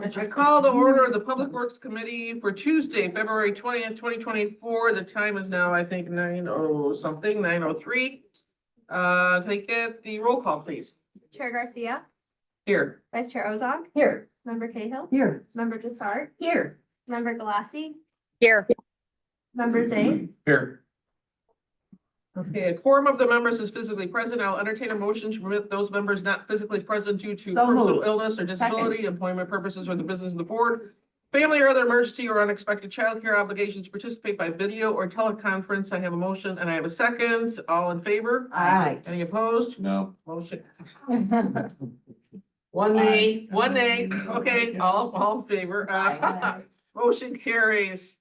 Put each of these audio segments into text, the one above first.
I call to order the Public Works Committee for Tuesday, February 20th, 2024. The time is now, I think, 9:03. Can I get the roll call, please? Chair Garcia, Here. Vice Chair Ozog, Here. Member Cahill, Here. Member Dessart, Here. Member Galassi, Here. Member Zay. Here. Okay, a quorum of the members is physically present. I'll entertain a motion to permit those members not physically present due to So personal moved. illness or disability, employment purposes, or the business of the board, family or other emergency or unexpected childcare obligations to participate by video or teleconference. I have a motion and I have a second. All in favor? Aye. Any opposed? No. Motion. One nay. Okay, all in favor. Aye. Motion carries.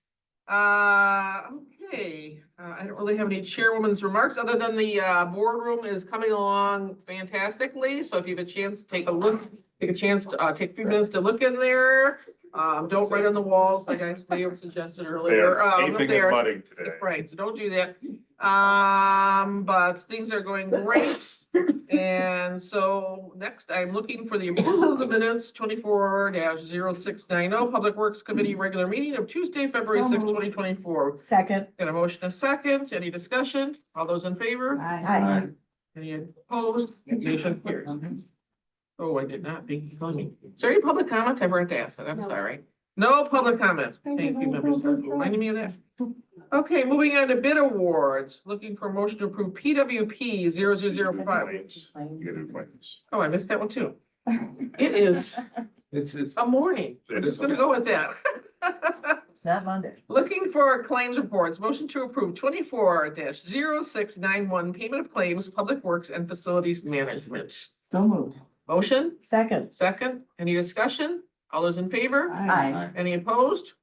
Okay, I don't really have any chairwoman's remarks other than the boardroom is coming along fantastically. So if you have a chance to take a look, take a few minutes to look in there. Don't write on the walls like I may have suggested earlier. Taping and mudding today. Right, so don't do that. But things are going great. And so next, I'm looking for the approval of the minutes, 24-0690, Public Works Committee regular meeting of Tuesday, February So 6, moved. 2024. Second. Got a motion, a second. Any discussion? All those in favor? Aye. Any opposed? Motion carries. Oh, I did not think you told me. Is there any public comment? I forgot to ask that. I'm No. sorry. No public comment. Thank you, members, for reminding me of that. Okay, moving on to bid awards. Looking for a motion to approve PWP 0005. Claims. You gotta do claims. Oh, I missed that one too. It is It's. a morning. I'm It just is. gonna go with that. It's not Monday. Looking for claims reports. Motion to approve 24-0691, payment of claims, Public Works and Facilities Management. So moved. Motion, Second. second. Any discussion? All those in favor? Aye. Any opposed?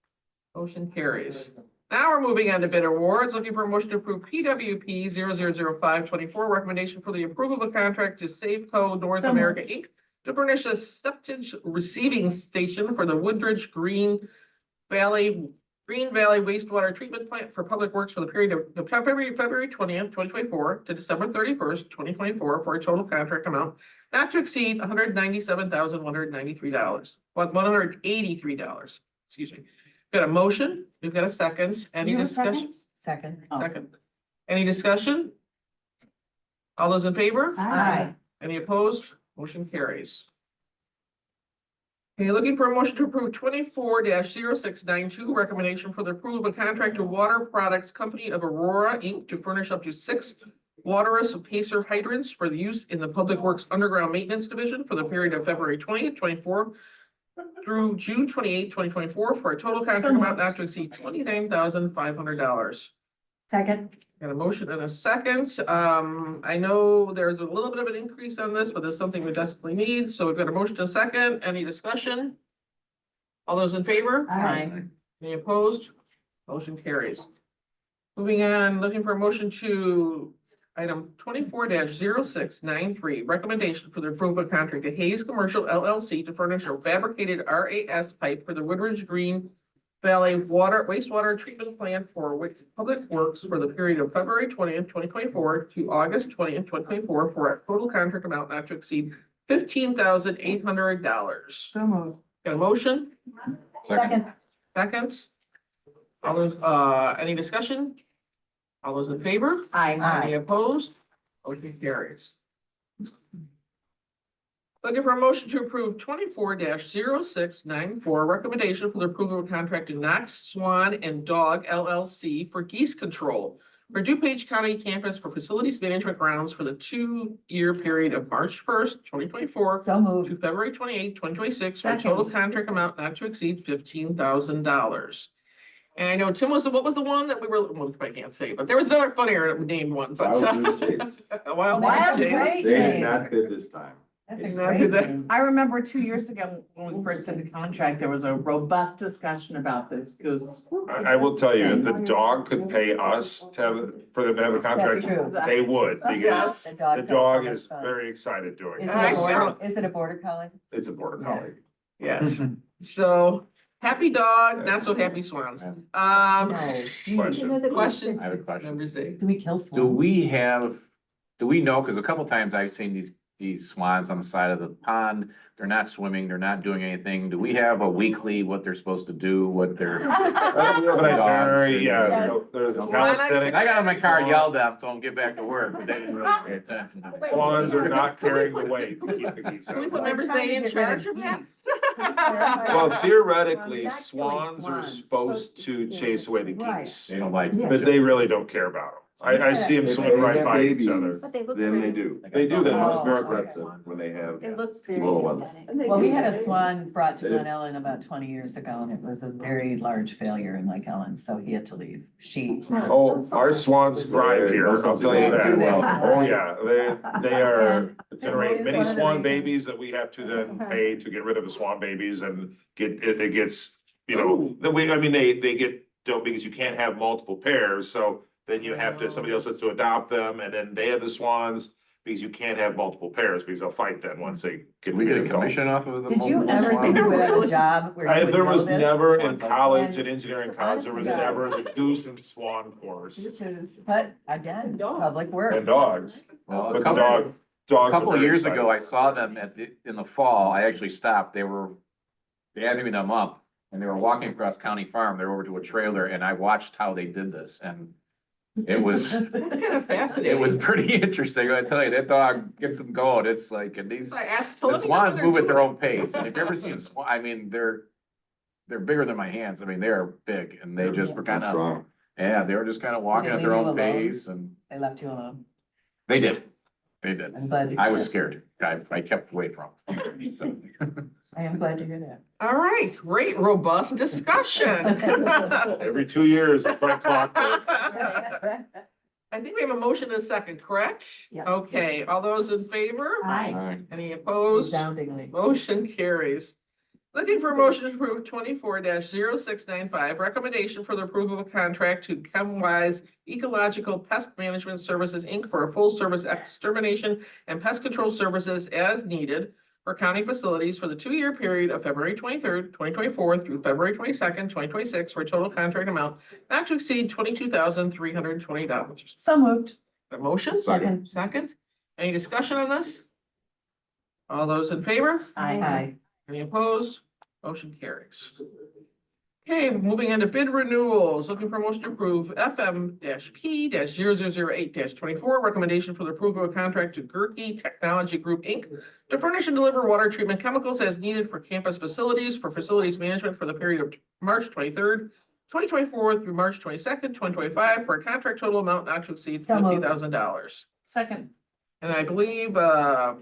Motion carries. Now we're moving on to bid awards. Looking for a motion to approve PWP 000524, recommendation for the approval of a contract to Safeco North So America, Inc. to furnish a septage receiving station for the Woodridge Green Valley wastewater treatment plant for Public Works for the period of February 20th, 2024 to December 31st, 2024, for a total contract amount not to exceed $197,193, $183, excuse me. Got a motion, we've got a second, any discussion? Second. Second. Any discussion? All those in favor? Aye. Any opposed? Motion carries. Okay, looking for a motion to approve 24-0692, recommendation for the approval of a contract to Water Products Company of Aurora, Inc. to furnish up to 6 waterless pacer hydrants for the use in the Public Works Underground Maintenance Division for the period of February 20th, 24 through June 28th, 2024, for a total contract amount not to exceed $29,500. Second. Got a motion and a second. I know there's a little bit of an increase on this, but there's something we desperately need. So we've got a motion and a second. Any discussion? All those in favor? Aye. Any opposed? Motion carries. Moving on, looking for a motion to item 24-0693, recommendation for the approval of contract to Hayes Commercial LLC to furnish a fabricated RAS pipe for the Woodridge Green Valley wastewater treatment plant for Public Works for the period of February 20th, 2024 to August 20th, 2024, for a total contract amount not to exceed $15,800. So moved. Got a motion? Second. Seconds? All those, any discussion? All those in favor? Any opposed? Motion carries. Looking for a motion to approve 24-0694, recommendation for the approval of a contract to Knox Swan and Dog LLC for geese control for DuPage County campus for facilities management grounds for the 2-year period of March 1st, 2024 So to moved. February 28th, 2026, for a total Second. contract amount not to exceed $15,000. And I know Tim what was the one that we were, well, I can't say, but there was another funnier named one. but- Wild Goose Chase. Wild Wild Goose Chase. Chase. They did not bid this time. That's a Did not great do that. name. I remember 2 years ago, when we first did the contract, there was a robust discussion about this goose. I will tell you, if the dog could pay us to have, for them to have a contract, That's true. they would, because Yes. the sounds dog so is much fun. very excited doing Is it. it I a know. border, is it a border collie? It's a border Yeah. collie. Yes, so happy dog, not so happy swans. No. Question. Question? I have a question. Number 6. Do we kill swans? Do we know, because a couple times I've seen these these swans on the side of the pond. They're not swimming, they're not doing anything. Do we have a weekly, what they're supposed to do, what they're? Itinerary, yeah, Yes. there's And calisthenics. I got on my car, yelled at them, told them get back to work, but they didn't really pay attention. to me. Swans are not carrying the weight to keep the geese Can we out. put members A in charge of that? Well, theoretically, Well, it's actually swans are swans. supposed to chase away the Right. geese, They don't like. but they really don't care about them. I see them If swimming they right have by each other. babies, But they look then they pretty. do. They do, they're Oh, They're okay. aggressive when they have. It looks very Little ones. aesthetic. Well, we had a swan brought to They- Glen Ellen about 20 years ago, and it was a very large failure in Lake Ellen, so he had to leave. Oh, our swans thrive here, I'll tell you that. Do they? Oh, yeah, they are, And generate this many is one of the swan reasons- babies that we have to then pay to get rid of the swan babies and it gets, you know, I mean, they get, because you can't have multiple pairs, so then you have to, somebody else has to adopt them, and then they have the swans, because you can't have multiple pairs, because they'll fight then once they get. Did we get a to be adults. commission off of the? Did you multiple ever swans? think you would have a job where you would There know was this? never in college, And in engineering college, there was honest to God. never the goose and swan course, Which is, but again, public works. and dogs, Well, but a the couple, dogs a are couple very years excited. ago, I saw them in the fall. I actually stopped. They hadn't even come up. And they were walking across County Farm. They were over to a trailer and I watched how they did this and it was, That's kind of fascinating. it was pretty interesting. I tell you, that dog gets them going. It's like, and these, I asked. the swans move at their own pace. And if you ever see a swan, I mean, they're bigger than my hands. I mean, they're big and they just were kind of, Strong. yeah, they were just kind of walking they at their leave you own alone? pace and They left you alone. they did. They did. I'm glad. I was scared. I kept away from them. I am glad to hear that. All right, great, robust discussion. Every 2 years, it's like clockwork. I think we have a motion and a second, correct? Yeah. Okay, all those in favor? Aye. Any opposed? Resoundingly. Motion carries. Looking for a motion to approve 24-0695, recommendation for the approval of a contract to ChemWise Ecological Pest Management Services, Inc. for a full-service extermination and pest control services as needed for county facilities for the 2-year period of February 23rd, 2024 through February 22nd, 2026, for a total contract amount not to exceed $22,320. So moved. A motion? Second. Second. Any discussion on this? All those in favor? Aye. Any opposed? Motion carries. Okay, moving on to bid renewals, looking for a motion to approve FM-P-0008-24, recommendation for the approval of a contract to Gerke Technology Group, Inc. to furnish and deliver water treatment chemicals as needed for campus facilities for facilities management for the period of March 23rd, 2024 through March 22nd, 2025, for a contract total amount not to exceed So moved. $50,000. Second. And I believe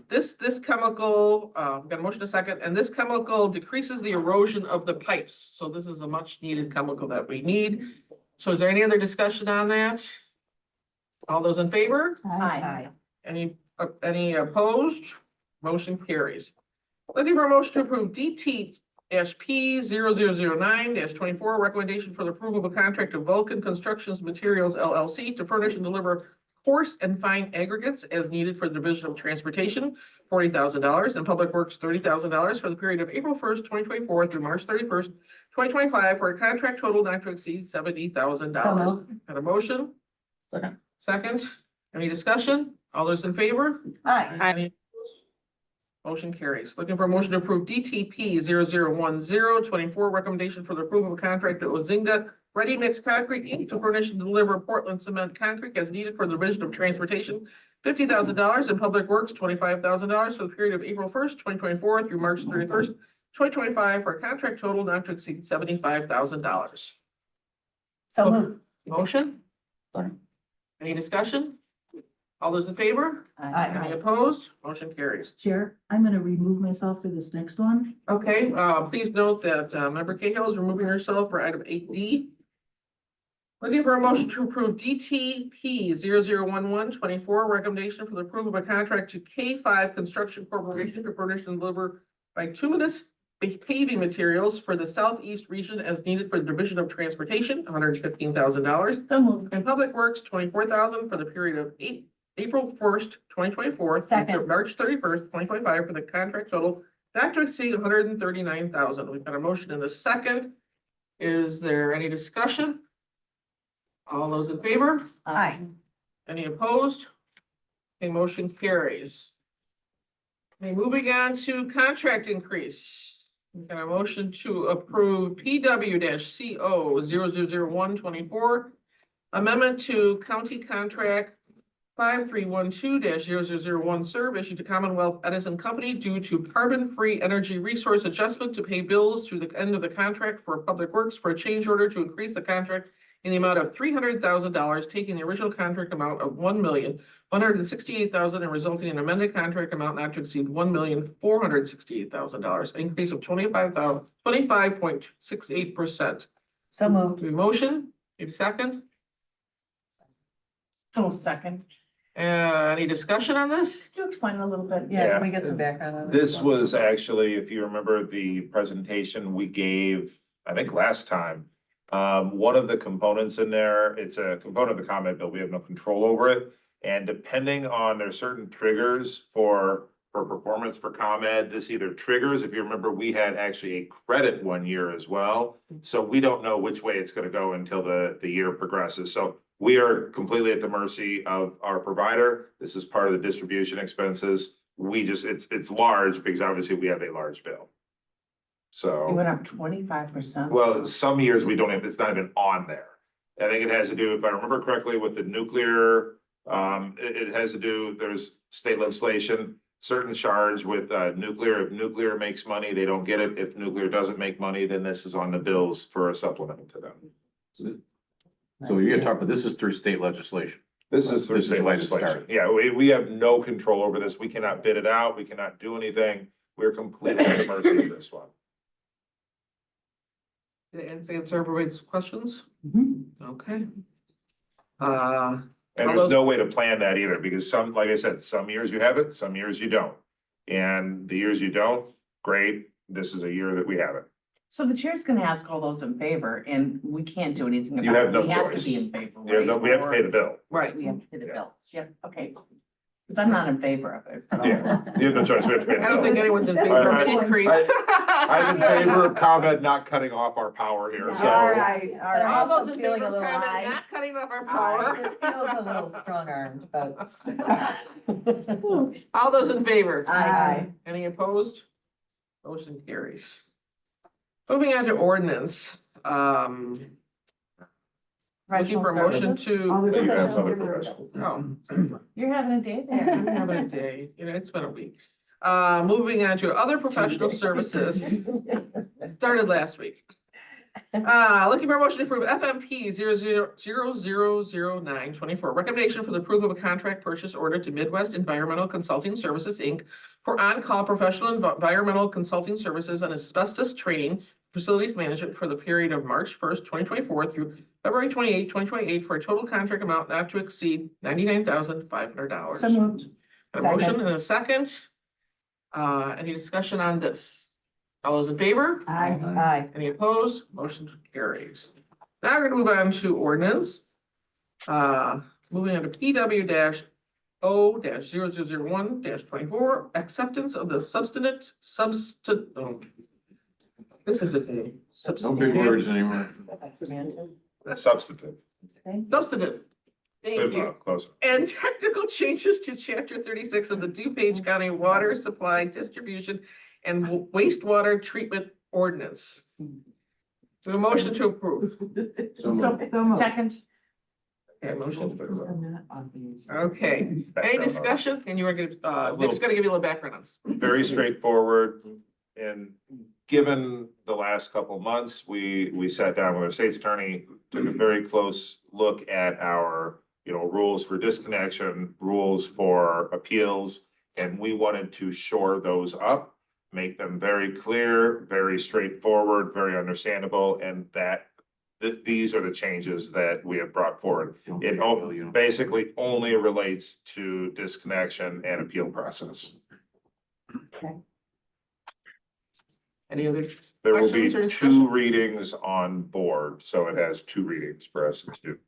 this chemical, got a motion a second, and this chemical decreases the erosion of the pipes. So this is a much needed chemical that we need. So is there any other discussion on that? All those in favor? Aye. Any opposed? Motion carries. Looking for a motion to approve DT-P-0009-24, recommendation for the approval of a contract of Vulcan Constructions Materials LLC to furnish and deliver coarse and fine aggregates as needed for the Division of Transportation, $40,000, and Public Works, $30,000 for the period of April 1st, 2024 through March 31st, 2025, for a contract total not to exceed So $70,000. moved. Got a motion? Second. Second. Any discussion? All those in favor? Aye. Any opposed? Motion carries. Looking for a motion to approve DTP 001024, recommendation for the approval of a contract to Ozinga Ready Mix Concrete, Inc. to furnish and deliver Portland cement concrete as needed for the Division of Transportation, $50,000, and Public Works, $25,000 for the period of April 1st, 2024 through March 31st, 2025, for a contract total not to exceed $75,000. So moved. Motion? Second. Any discussion? All those in favor? Any Aye. opposed? Motion carries. Chair, I'm gonna remove myself for this next one. Okay, please note that, member Cahill is removing herself for item 8D. Looking for a motion to approve DTP 001124, recommendation for the approval of a contract to K5 Construction Corporation to furnish and deliver bituminous paving materials for the southeast region as needed for the Division of Transportation, $115,000. So moved. And Public Works, $24,000 for the period of April 1st, 2024 through Second. March 31st, 2025, for the contract total not to exceed $139,000. We've got a motion in a second. Is there any discussion? All those in favor? Aye. Any opposed? A motion carries. Okay, moving on to contract increase. We got a motion to approve PW-CO amendment to county contract 5312-0001 serve issued to Commonwealth Edison Company due to carbon-free energy resource adjustment to pay bills through the end of the contract for Public Works for a change order to increase the contract in the amount of $300,000, taking the original contract amount of $1,168,000 and resulting in amended contract amount not to exceed $1,468,000, an increase of 25.68%. So moved. Motion, maybe second? Oh, second. Any discussion on this? Could you explain a little bit? Yeah, can we Yeah. get some background on This was actually, if you remember the presentation we gave, I think last time. One of the components in there, it's a component of the comment bill, we have no control over it. And depending on, there's certain triggers for performance for ComEd, this either triggers, if you remember, we had actually a credit 1 year as well. So we don't know which way it's gonna go until the year progresses. So we are completely at the mercy of our provider. This is part of the distribution expenses. We just, it's large because obviously we have a large bill. You So, went up 25%. well, some years we don't have, it's not even on there. I think it has to do, if I remember correctly, with the nuclear, it has to do, there's state legislation, certain charge with, nuclear. If nuclear makes money, they don't get it. If nuclear doesn't make money, then this is on the bills for a supplement to them. So you're gonna talk, about this is through state legislation. This is through This is state why it legislation. started. Yeah, we have no control over this. We cannot bid it out. We cannot do anything. We're completely at the mercy of this one. Did it answer everybody's questions? Mhm. Okay. And there's no way to plan that either, because some, like I said, some years you have it, some years you don't. And the years you don't, great, this is a year that we have it. So the chair's gonna ask all those in favor and we can't do anything about it. You have no We have to choice. be in favor, You know, right? we have to pay the bill. Right. We have to pay the bill. Yep, okay. Because I'm not in favor of it. at all. Yeah, you have no choice. We have to pay the I don't bill. think anyone's in favor of an increase. I'm in favor of ComEd not cutting off our power here, so. All right, all All right. those in Feeling favor a of little comment high. not cutting off our It power. feels a little strong-armed, but. All those in favor? Aye. Any opposed? Motion carries. Moving on to ordinance, looking for a motion All to, the- You have other professionals. oh, You're having a day there. I'm having a day, you know, it's been a week. Moving on to other professional services, started last week. Looking for a motion to approve FMP 00000924, recommendation for the approval of a contract purchase order to Midwest Environmental Consulting Services, Inc. for on-call professional environmental consulting services and asbestos training, facilities management for the period of March 1st, 2024 through February 28th, 2028, for a total contract amount not to exceed $99,500. So moved. A motion and a second. Any discussion on this? All those in favor? Aye. Any opposed? Motion carries. Now we're gonna move on to ordinance. Moving on to PW-O-0001-24, acceptance of the this is a day. No big words anymore. Substantive. Substantive. Thank you. Close. And technical changes to chapter 36 of the DuPage County Water Supply Distribution and Wastewater Treatment Ordinance. So a motion to approve. So, second. Okay, motion to approve. Okay, any discussion? And you were gonna, Nick's gonna give you a little background on this. Very straightforward. And given the last couple of months, we sat down with our state's attorney, took a very close look at our, rules for disconnection, rules for appeals, and we wanted to shore those up, make them very clear, very straightforward, very understandable, and these are the changes that we have brought forward. It basically only relates to disconnection and appeal process. Any other? There will be Questions or discussion? 2 readings on board, so it has 2 readings for us to do.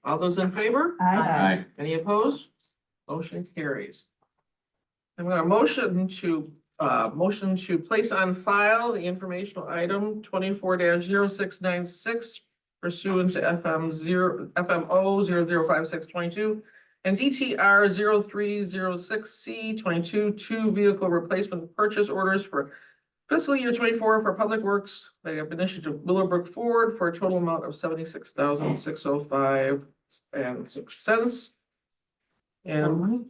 All those in favor? Aye. Any opposed? Motion carries. I'm gonna motion to place on file the informational item 24-0696 pursuant to FMO 005622 And DTR 0306C 22, two vehicle replacement purchase orders for fiscal year 24 for Public Works. They have been issued to Willowbrook Ford for a total amount of $76,605.06. And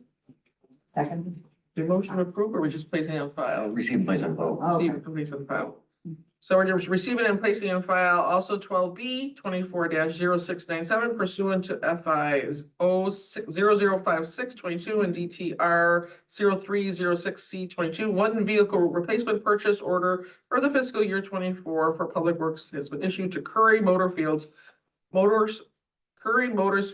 Second. the motion approved, or we just placing it on file? Receive, place on vote. Receive and place on file. So we're just receiving and placing on file also 12B 24-0697 pursuant to FI 005622 and DTR 0306C22. One vehicle replacement purchase order for the fiscal year 24 for Public Works has been issued to Curry Motors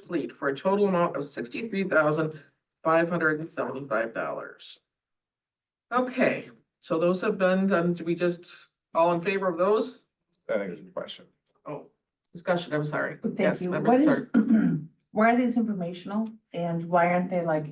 Fleet for a total amount of $63,575. Okay, so those have been done. Do we just all in favor of those? I think there's a question. Oh, discussion, I'm sorry. Thank Yes, you. member What is, Sark. why are these informational and why aren't they like,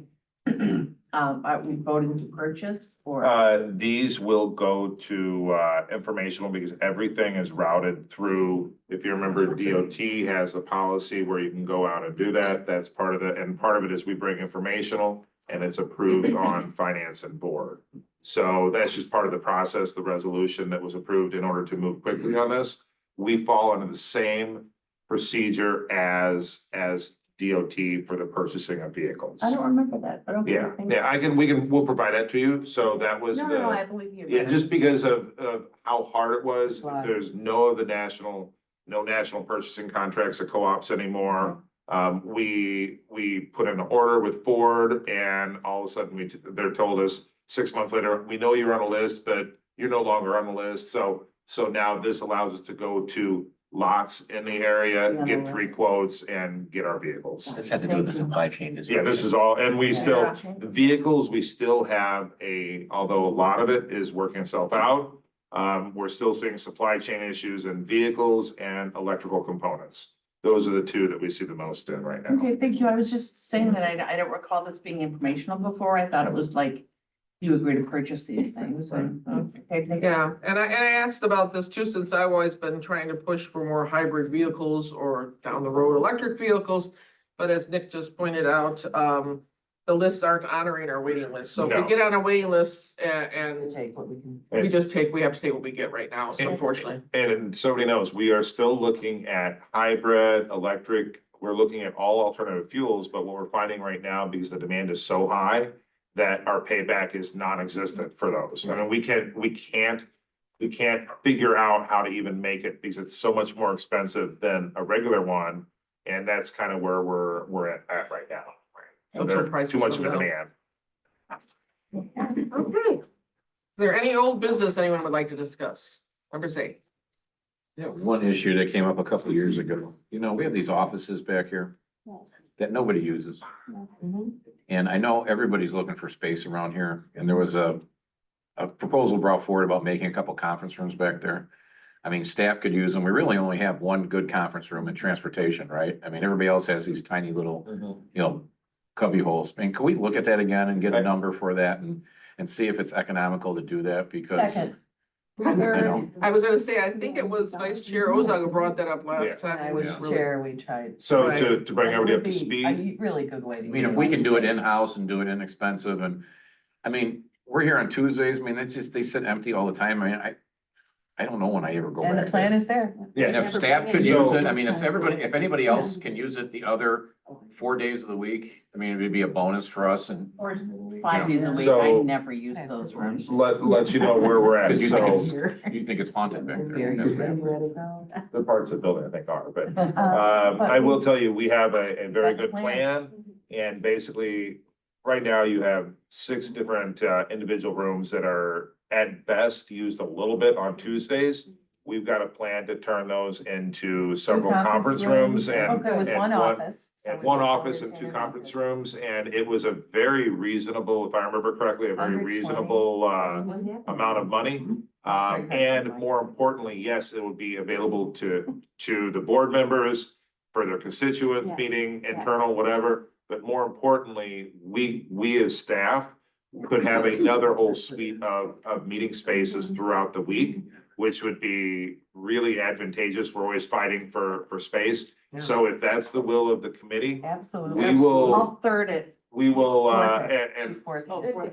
are we voting to purchase or? These will go to, informational because everything is routed through, if you remember, DOT has a policy where you can go out and do that. That's part of it. And part of it is we bring informational and it's approved on finance and board. So that's just part of the process, the resolution that was approved in order to move quickly on this. We fall under the same procedure as DOT for the purchasing of vehicles. I don't remember that, but okay. Yeah, thank you. yeah, we'll provide that to you. So that was No, the, I believe you. yeah, just because of how hard it was. Right. There's no national purchasing contracts at co-ops anymore. We put in an order with Ford and all of a sudden they're told us 6 months later, we know you're on a list, but you're no longer on the list. So now this allows us to go to lots in the area, get 3 quotes and get our vehicles. This had to do with the supply chain. Yeah, this is all, and we still, Yeah. the vehicles, we still have although a lot of it is working itself out. We're still seeing supply chain issues in vehicles and electrical components. Those are the two that we see the most in right now. Okay, thank you. I was just saying that I don't recall this being informational before. I thought it was like, you agree to purchase these things and, okay, thank you. Yeah, and I asked about this too, since I've always been trying to push for more hybrid vehicles or down the road electric vehicles. But as Nick just pointed out, the lists aren't honoring our waiting list. So if No. we get on a waiting list and Take what we can. we have to take what we get right now, so unfortunately. And somebody knows, we are still looking at hybrid, electric. We're looking at all alternative fuels, but what we're finding right now, because the demand is so high, that our payback is non-existent for those. I mean, we can't figure out how to even make it because it's so much more expensive than a regular one. And that's kind of where we're at right now. So Until there's prices too much of come a down. demand. Okay. Is there any old business anyone would like to discuss? Number 8. Yeah, one issue that came up a couple of years ago, we have these offices back here that nobody uses. And I know everybody's looking for space around here, and there was a proposal brought forward about making a couple conference rooms back there. I mean, staff could use them. We really only have one good conference room in transportation, right? I mean, everybody else has these tiny little, cubby holes. I mean, can we look at that again and get a number for that and see if it's economical to do that? Because, Second. I was gonna say, I think it was Vice Chair Ozog who brought that up last time. I was It really- chair, we tried. So Right. to bring everybody up to Would be speed. a really good way to. I mean, if we can do it in-house and do it inexpensive and, I mean, we're here on Tuesdays. I mean, it's just, they sit empty all the time. I mean, I don't know when I ever go And back the plan there. is there. And if staff could So- use it, I mean, if anybody else can use it the other 4 days of the week, I mean, it'd be a bonus for us and. Or 5 days a week. So- I never use those rooms. Let you know where we're at. Because you So think you think it's haunted back there. That's bad. the parts of the building I think are, but But I will tell you, we have a very Got the good plan. plan. And basically, right now you have 6 different individual rooms that are at best used a little bit on Tuesdays. We've got a plan to turn those into several conference rooms Oh, and there was and one office. so and we one just office wanted and to 2 an conference office. rooms. And it was a very reasonable, if I remember correctly, a very Under 20. reasonable amount of money. And more importantly, yes, it would be available to the board members for their constituents, Yes, meeting, yes. internal, whatever. But more importantly, we as staff could have another whole suite of meeting spaces throughout the week, which would be really advantageous. We're always fighting for space. So if that's the will of the committee, Absolutely. we will, I'll third it. we will, Fourth and She's fourth.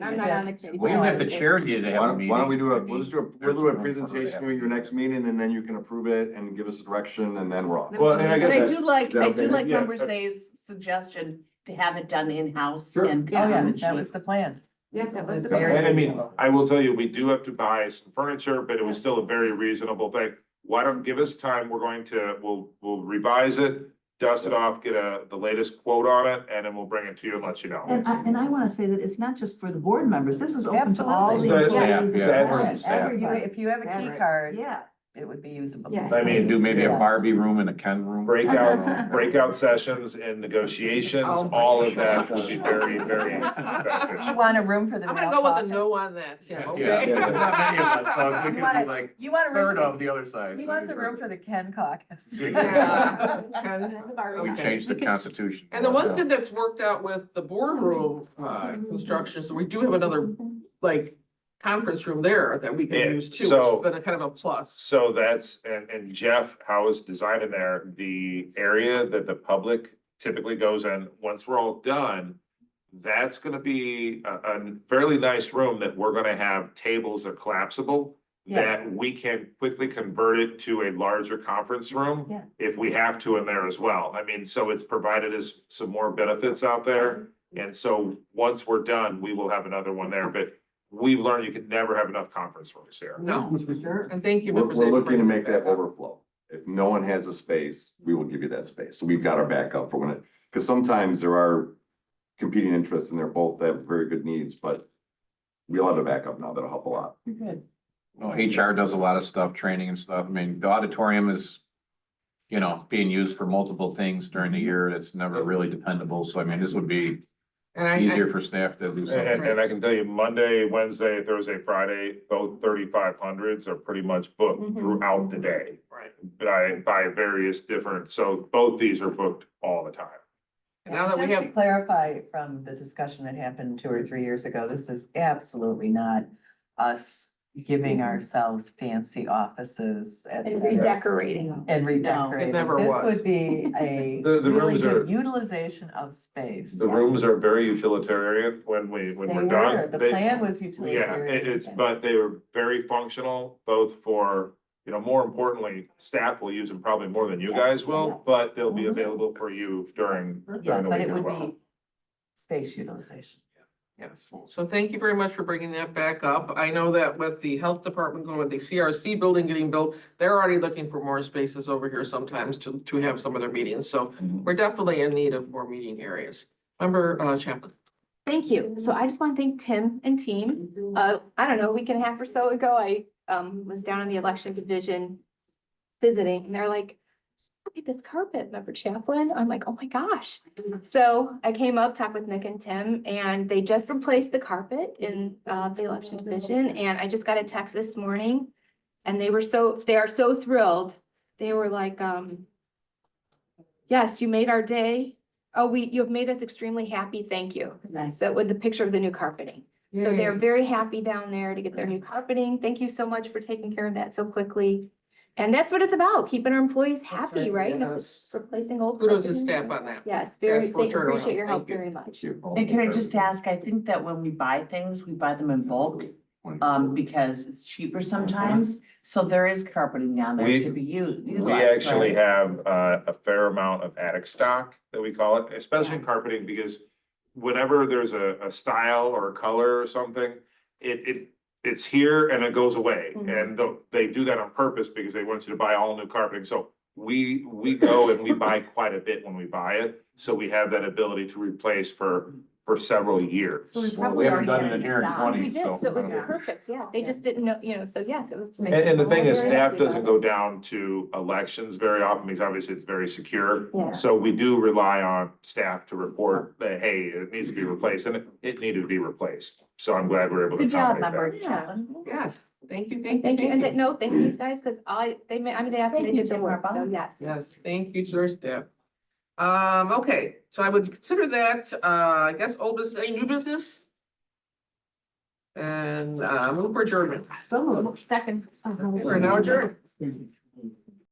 I'm not on the committee. We don't have the charity to have a meeting. Why don't we do I it, we'll just do a, mean, we'll do a there's no presentation purpose at your next meeting, and then you can approve it and give us a direction, and then we're off. well, and I But guess. I do like, that I okay? do like Yeah. Member Zay's suggestion to have it done in-house Sure. and. Oh, yeah, that was the plan. Yes, it was. It's very I mean, reasonable. I will tell you, we do have to buy some furniture, but it was still a very reasonable thing. Why don't, give us time, we'll revise it, dust it off, get the latest quote on it, and then we'll bring it to you and let you know. And I want to say that it's not just for the board members. This is open to all the Absolutely. employees. Yeah, of the yeah, board. that's- Every- If you have a key That's- card, Yeah. it would be usable. Yes. I mean, Do maybe a Yeah. Barbie room and a Ken room. Breakout sessions and negotiations, Oh my all of that will gosh. be very, very You effective. want a room for the I'm gonna male go with a caucus? no on that, Tim, Yeah, okay? there's not many of us, so we You could want be a- like You want a third room, of the other side. he wants a room for the Ken caucus. Yeah. We Okay. changed the constitution. And the one thing that's worked out with the boardroom, construction, so we do have another, like, conference room there that we can Yeah, use too, so- which has been a kind of a plus. So that's, and Jeff, how is designed in there, the area that the public typically goes in, once we're all done, that's gonna be a fairly nice room that we're gonna have tables that are collapsible, that we can quickly convert it to a larger conference room Yeah. if we have to in there as well. I mean, so it's provided us some more benefits out there. And so once we're done, we will have another one there, but we've learned you can never have enough conference rooms here. No, For sure. and thank you. We're, members, we're for looking to bringing make that back up. overflow. If no one has a space, we will give you that space. So we've got our backup for when it, because sometimes there are competing interests and they're both have very good needs, but we'll have a backup now. That'll help a lot. Good. Well, HR does a lot of stuff, training and stuff. I mean, the auditorium is, being used for multiple things during the year. It's never really dependable. So I mean, this would be And I, easier for staff to do something. And I can tell you, Monday, Wednesday, Thursday, Friday, both 3,500s are pretty much booked Mhm. throughout the day. right. By various different, so both these are booked all the time. And now that we Just to have, clarify from the discussion that happened 2 or 3 years ago, this is absolutely not us giving ourselves fancy offices, et And cetera, redecorating. and redecorating. never This was. would be a The really rooms are- good utilization of space. The rooms are very utilitarian when They we're were, done. the They- plan was Yeah, utilitarian. it's, but they were very functional, both for, more importantly, staff will use them probably more than you guys will, but they'll be Mhm. available for you during Yeah, the but week it as would well. be space utilization. yes, so thank you very much for bringing that back up. I know that with the health department going with the CRC building getting built, they're already looking for more spaces over here sometimes to have some of their meetings. So we're definitely in need of more meeting areas. Member Chaplin. Thank you. So I just want to thank Tim and team. I don't know, a week and a half or so ago, I was down in the election division visiting, and they're like, look at this carpet, Member Chaplin. I'm like, oh my gosh. So I came up, talked with Nick and Tim, and they just replaced the carpet in the election division. And I just got a text this morning, and they are so thrilled. They were like, yes, you made our day. Oh, you have made us extremely happy. Thank you. Nice. So with the picture of the new carpeting. So they're very happy down there to get their new carpeting. Thank you so much for taking care of that so quickly. And that's what it's about, keeping our employees happy, right? If it's replacing old. Kudos to carpeting. staff on that. Yes, very, Yes, for thank you, turnaround. appreciate your help Thank you. very much. And can I just ask, I think that when we buy things, we buy them in bulk, because it's cheaper sometimes. So there is carpeting down there We- to be used. We actually have a fair amount of attic stock that we call it, especially in carpeting, because whenever there's a style or a color or something, it's here and it goes away. Mhm. And they do that on purpose because they want you to buy all new carpeting. So we go and we buy quite a bit when we buy it. So we have that ability to replace for several years. So we Well, probably we haven't already done it in have here in stock. 20, We did, so it was yeah. perfect, yeah. They just didn't know, so yes, it was. And the thing is, Very staff happy doesn't about go down to elections very often because obviously it's very secure. Yeah. So we do rely on staff to report that, hey, it needs to be replaced, and it needed to be replaced. So I'm glad we're able to Good job, accommodate member that. Chaplin. Yes, thank you, Thank you, and no, thank these guys, because they asked me, they did their work, so yes. Yes, thank you to our staff. Okay, so I would consider that, I guess, old business, any new business? And, move for adjournment. So moved. Second. We're now adjourned.